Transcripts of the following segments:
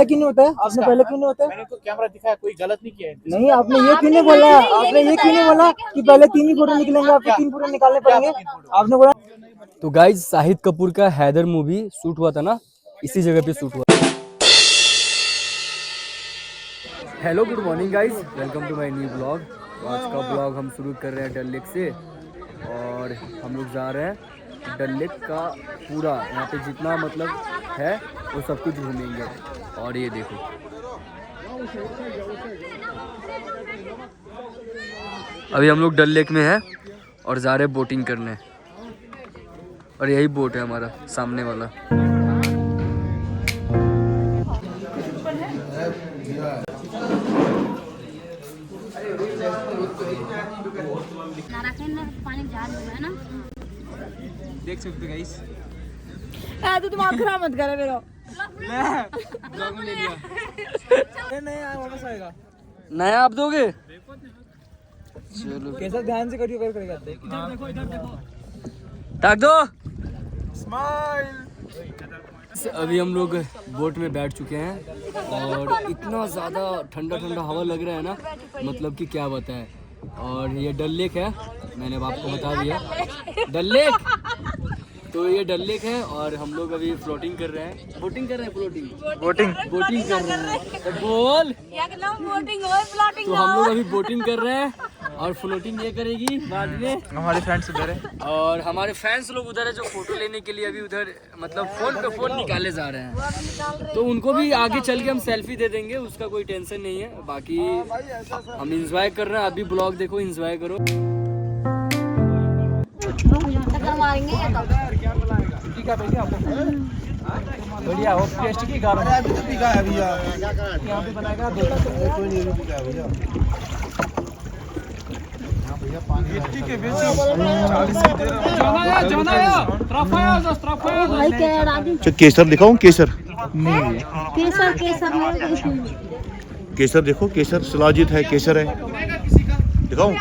क्यों नहीं होता है? आपने पहले क्यों नहीं होता है? मैंने तो कैमरा दिखाया, कोई गलत नहीं किया है। नहीं, आपने ये क्यों नहीं बोला? आपने ये क्यों नहीं बोला कि पहले 3 ही फोटो निकलेंगे, आपको 3 फोटो निकालने पड़ेंगे? आपने बोला। तो गाइज शाहिद कपूर का हैदर मूवी शूट हुआ था ना, इसी जगह पे शूट हुआ। Hello good morning guys, welcome to my new blog. आज का ब्लॉग हम शुरू कर रहे हैं डल लेक से, और हम लोग जा रहे हैं डल लेक का पूरा, यहाँ पे जितना मतलब है वो सब कुछ घूमेंगे। और ये देखो, अभी हम लोग डल लेक में हैं और जा रहे हैं बोटिंग करने, और यही बोट है हमारा सामने वाला। देख सकते हो गाइस, तो दिमाग खराब मत करे मेरा। ब्लॉग में ले लिया। नहीं वापस आएगा। नया आप दोगे? चलो कैसा ध्यान से करियो, करेगा। इधर देखो, ताक दो, स्माइल। अभी हम लोग बोट में बैठ चुके हैं और इतना ज़्यादा ठंडा ठंडा हवा लग रहा है ना, मतलब कि क्या बताएं। और ये डल लेक है, मैंने अब आपको बता दिया डल लेक। तो ये डल लेक है और हम लोग अभी फ्लोटिंग कर रहे हैं, बोटिंग कर रहे हैं, बोटिंग कर रहे हैं। तो बोल, बोटिंग और फ्लोटिंग। तो हम लोग अभी बोटिंग कर रहे हैं और फ्लोटिंग ये करेगी बाद में। हमारे फ्रेंड्स उधर है और हमारे फैंस लोग उधर है जो फोटो लेने के लिए अभी उधर मतलब फोन पे फोन निकाले जा रहे हैं। तो उनको भी आगे चल के हम सेल्फी दे देंगे, उसका कोई टेंशन नहीं है। बाकी हम इंजॉय कर रहे हैं, अभी ब्लॉग देखो, इंजॉय करो। बढ़िया हो, टेस्ट की गाना है। अभी तो पीका है भैया, यहाँ पे बनाएगा दो कोई नहीं पीका है भैया। भैया पानी मिट्टी के बीच 40 दे रहा हूं। जाना है ट्रफाया भाई क्या राजी। अच्छा केसर दिखाऊं? केसर नहीं, केसर देखो, केसर शिलाजीत है, केसर है, दिखाऊं?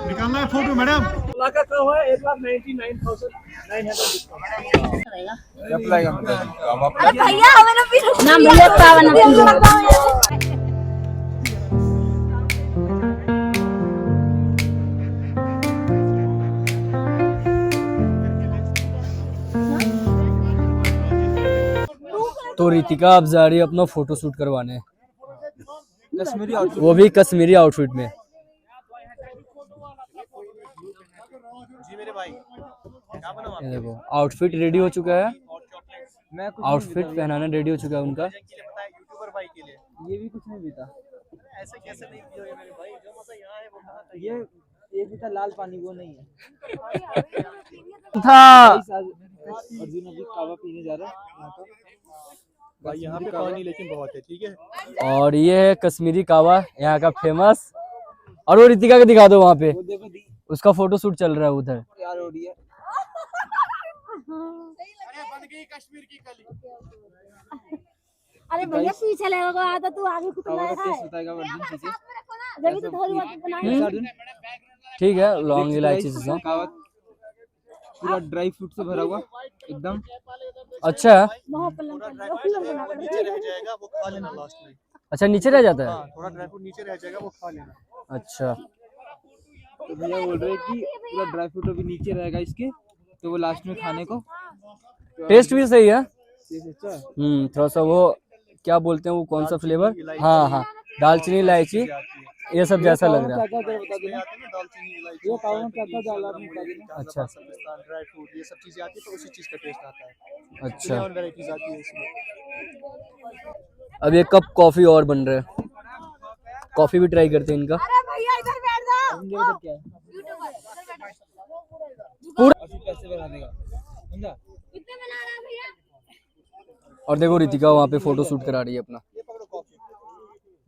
निकालना है फोटो मैडम। लाका का हुआ 1,99,900 जब लाएगा अरे भैया हमें ना पी ना भैया पावन ना तो रितिका अब जा रही है अपना फोटो शूट करवाने, कश्मीरी आउटफिट, वो भी कश्मीरी आउटफिट में। ये देखो आउटफिट रेडी हो चुका है, आउटफिट पहनाना रेडी हो चुका है उनका। ये भी कुछ नहीं पीता। ऐसे कैसे नहीं पियोगे मेरे भाई? जो मजा यहाँ है वो कहाँ था? ये पीता लाल पानी, वो नहीं है था। अर्जुन अभी कावा पीने जा रहा है भाई। यहाँ पे पानी लेकिन बहुत है, ठीक है। और ये है कश्मीरी कावा, यहाँ का फेमस। और वो रितिका का दिखा दो, वहाँ पे वो देखो उसका फोटो शूट चल रहा है उधर। यार हो रही है। अरे बन गई कश्मीर की कली। अरे भैया पीछे लगेगा, आता तू आगे कुछ कावा ना का है टेस्ट बताएगा अर्जुन पीछे। जब तो थोड़ी बहुत बनाएंगे। अर्जुन ठीक है, लौंग इलायची से कावा पूरा ड्राई फ्रूट से भरा हुआ एकदम। अच्छा है। नीचे रह जाएगा, वो खा लेना लास्ट में। अच्छा नीचे रह जाता है। हाँ, थोड़ा ड्राई फ्रूट नीचे रह जाएगा, वो खा लेना। अच्छा तो भैया बोल रहे हैं कि पूरा ड्राई फ्रूट अभी नीचे रहेगा इसके, तो वो लास्ट में खाने को। टेस्ट भी सही है। अच्छा थोड़ा सा वो क्या बोलते हैं, वो कौन सा फ्लेवर? हाँ हाँ, दालचीनी इलायची ये सब जैसा लग रहा है। दालचीनी इलायची, ये कावा में क्या डाला आपने बता देना। अच्छा ड्राई फ्रूट, ये सब चीजें आती है तो उसी चीज का टेस्ट आता है। अच्छा, 11 वैरायटीज आती है इसमें। अब एक कप कॉफी और बन रहा है, कॉफी भी ट्राई करते हैं इनका। अरे भैया इधर बैठ जाओ। इधर क्या है? पूरा पैसे बना देगा समझा। कितने बना रहा है भैया? और देखो रितिका वहाँ पे फोटो शूट करा रही है अपना।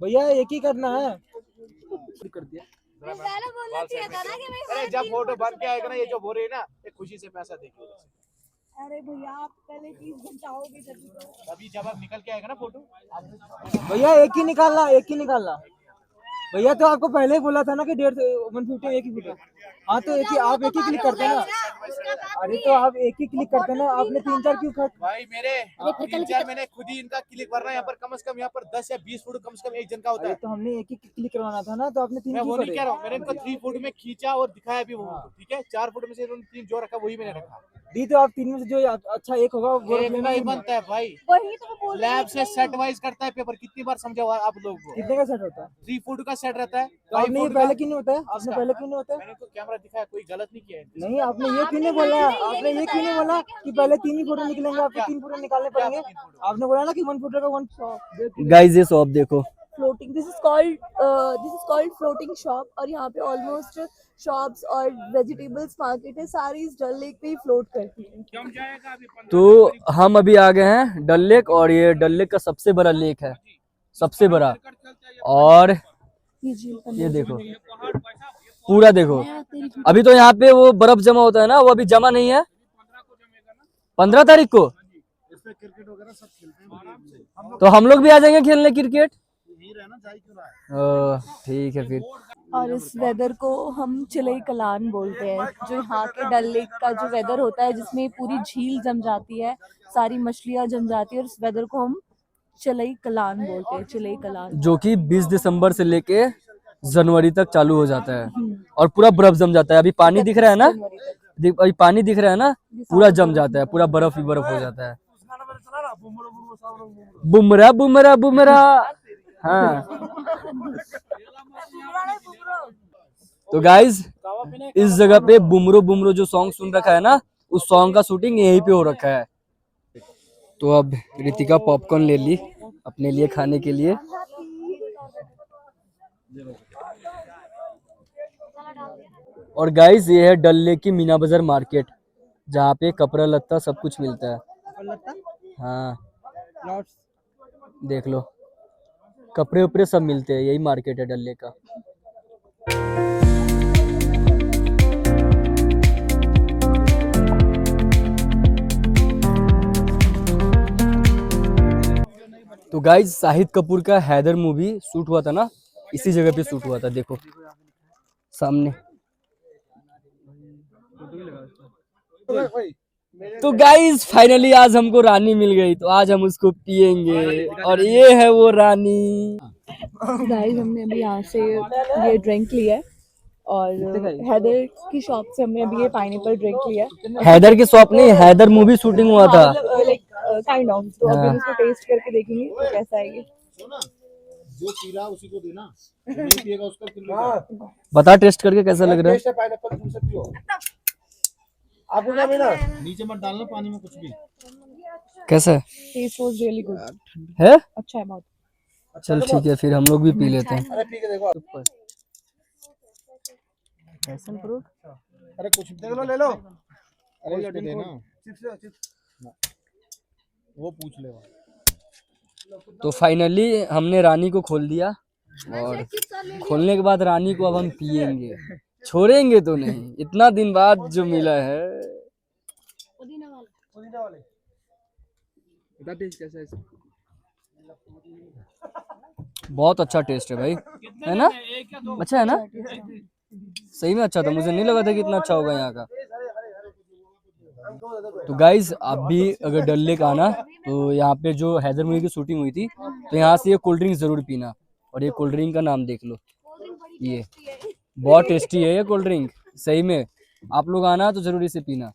भैया एक ही करना है, कर दिया। पहले बोलना चाहिए था ना कि मैं। अरे जब फोटो बन के आएगा ना, ये जो बोल रही है ना, ये खुशी से पैसा देंगे। अरे भैया आप पहले 30 घंटा हो गई जल्दी तो। अभी जब अब निकल के आएगा ना फोटो, भैया एक ही निकालना, एक ही निकालना। भैया तो आपको पहले ही बोला था ना कि 150 150 एक ही फुट। हाँ तो एक ही, आप एक ही क्लिक करते हैं ना। अरे तो आप एक ही क्लिक करते ना, आपने 3-4 क्यों खट? भाई मेरे 3-4 मैंने खुद ही इनका क्लिक भरना है। यहाँ पर कम से कम यहाँ पर 10 या 20 फुट कम से कम एक जन का होता है। तो हमने एक ही क्लिक करवाना था ना, तो आपने 3 मैं क्यों वो नहीं करे? कह रहा हूँ, मैंने इनको 3 फुट में खींचा और दिखाया भी वो, ठीक है। 4 फुट में से इन्होंने 3 जो रखा वही मैंने रखा। दी तो आप 3 में से जो अच्छा एक होगा वो एक लेना नहीं ही बनता है भाई, वही तो मैं बोल रही हूँ, लैब से सेट वाइज करता है पेपर। कितनी बार समझा हुआ आप लोगों को? कितने का सेट होता है? 3 फुट का सेट रहता है। तो आपने ये पहले क्यों नहीं होता है? आपने पहले क्यों नहीं होता है? मैंने उनको कैमरा दिखाया, कोई गलत नहीं किया है। नहीं, आपने ये क्यों नहीं बोला? आपने ये क्यों नहीं बोला कि पहले 3 ही फोटो निकलेंगे, आपको 3 फोटो निकालने पड़ेंगे? आपने बोला ना कि 1 फोटो का 1 शॉट। गाइस ये शॉप देखो, floating, this is called floating shop. और यहाँ पे ऑलमोस्ट शॉप्स और वेजिटेबल्स मार्केट है, सारी इस डल लेक पे ही फ्लोट करती है। तो हम अभी आ गए हैं डल लेक, और ये डल लेक का सबसे बड़ा लेक है, सबसे बड़ा। और ये देखो पूरा देखो, अभी तो यहाँ पे वो बर्फ जमा होता है ना, वो अभी जमा नहीं है। 15 तारीख को क्रिकेट वगैरह सब खेलते हैं, तो हम लोग भी आ जाएंगे खेलने क्रिकेट। यही रहना जा ही क्यों रहा है। ठीक है फिर। और इस वेदर को हम चिलई कलान बोलते हैं, जो यहाँ के डल लेक का जो वेदर होता है, जिसमें पूरी झील जम जाती है, सारी मछलियाँ जम जाती है, और इस वेदर को हम चिलई कलान बोलते हैं, चिलई कलान। जो कि 20 दिसंबर से लेके जनवरी तक चालू हो जाता है, और पूरा बर्फ जम जाता है। अभी पानी दिख रहा है ना, अभी पानी दिख रहा है ना, पूरा जम जाता है, पूरा बर्फ ही बर्फ हो जाता है। बुमरा बुमरा बुमरा, हाँ। तो गाइज इस जगह पे बुमरो बुमरो जो सॉन्ग सुन रखा है ना, उस सॉन्ग का शूटिंग यहीं पे हो रखा है। तो अब रितिका पॉपकॉर्न ले ली अपने लिए खाने के लिए। और गाइज ये है डल लेक की मीना बाजार मार्केट, जहाँ पे कपड़ा लत्ता सब कुछ मिलता है। हाँ देख लो, कपड़े उपड़े सब मिलते हैं, यही मार्केट है डल लेक का। तो गाइज शाहिद कपूर का हैदर मूवी शूट हुआ था ना, इसी जगह पे शूट हुआ था, देखो सामने। तो गाइज फाइनली आज हमको रानी मिल गई, तो आज हम उसको पियेंगे, और ये है वो रानी। गाइस हमने अभी यहाँ से ये ड्रिंक लिया है, और हैदर की शॉप से हमने अभी ये पाइनएप्पल ड्रिंक लिया है। हैदर की शॉप नहीं, हैदर मूवी शूटिंग हुआ था, लाइक काइंड ऑफ। तो अभी हम इसको टेस्ट करके देखेंगे तो कैसा आएगी। जो पी रहा उसी को देना, जो नहीं पिएगा उसका किलो। बता टेस्ट करके कैसा लग रहा है। पाइनएप्पल जूस से पियो। आपको क्या मिला? नीचे मत डालना पानी में कुछ भी। कैसा है? टेस्ट वाज रियली गुड है? अच्छा है बहुत। चल ठीक है, फिर हम लोग भी पी लेते हैं। अरे पी के देखो। पैशन फ्रूट, अरे कुछ देख लो, ले लो। अरे इसको देना, वो पूछ लेगा। तो फाइनली हमने रानी को खोल दिया, और खोलने के बाद रानी को अब हम पियेंगे, छोड़ेंगे तो नहीं, इतना दिन बाद जो मिला है। बहुत अच्छा टेस्ट है भाई, है ना? अच्छा है ना? सही में अच्छा था, मुझे नहीं लगा था कि इतना अच्छा होगा यहाँ का। तो गाइज आप भी अगर डल लेक आना, तो यहाँ पे जो हैदर मूवी की शूटिंग हुई थी, तो यहाँ से ये कोल्ड ड्रिंक जरूर पीना। और ये कोल्ड ड्रिंक का नाम देख लो, ये बहुत टेस्टी है ये कोल्ड ड्रिंक, सही में। आप लोग आना तो जरूर इसे पीना।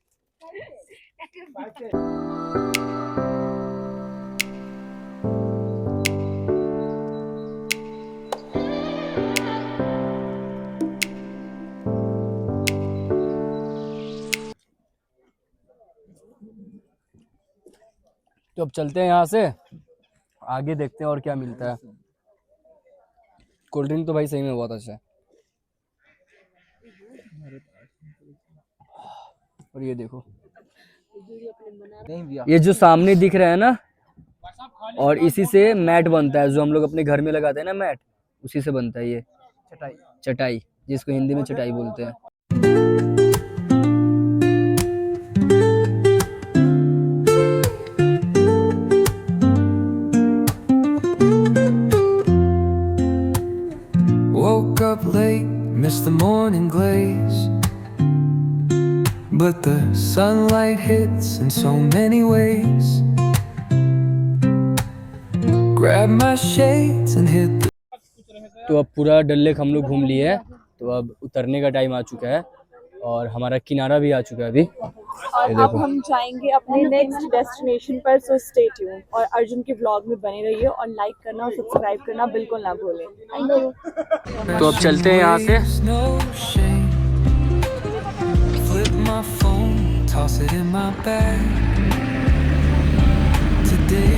तो अब चलते हैं यहाँ से आगे, देखते हैं और क्या मिलता है। कोल्ड ड्रिंक तो भाई सही में बहुत अच्छा है। और ये देखो, ये जो सामने दिख रहा है ना, और इसी से मैट बनता है, जो हम लोग अपने घर में लगाते हैं ना मैट, उसी से बनता है ये चटाई, जिसको हिंदी में चटाई बोलते हैं। Woke up late, missed the morning glaze. but the sunlight hits in so many ways. Grab my shades and hit the... तो अब पूरा डल लेक हम लोग घूम लिए हैं, तो अब उतरने का टाइम आ चुका है और हमारा किनारा भी आ चुका है अभी। और अब हम जाएंगे अपने नेक्स्ट डेस्टिनेशन पर, सो स्टे ट्यून और अर्जुन के व्लॉग में बने रहिए और लाइक करना और सब्सक्राइब करना बिल्कुल ना भूलें। Thank you. तो अब चलते हैं यहाँ से। No shame. Flip my phone, toss it in my bag. Today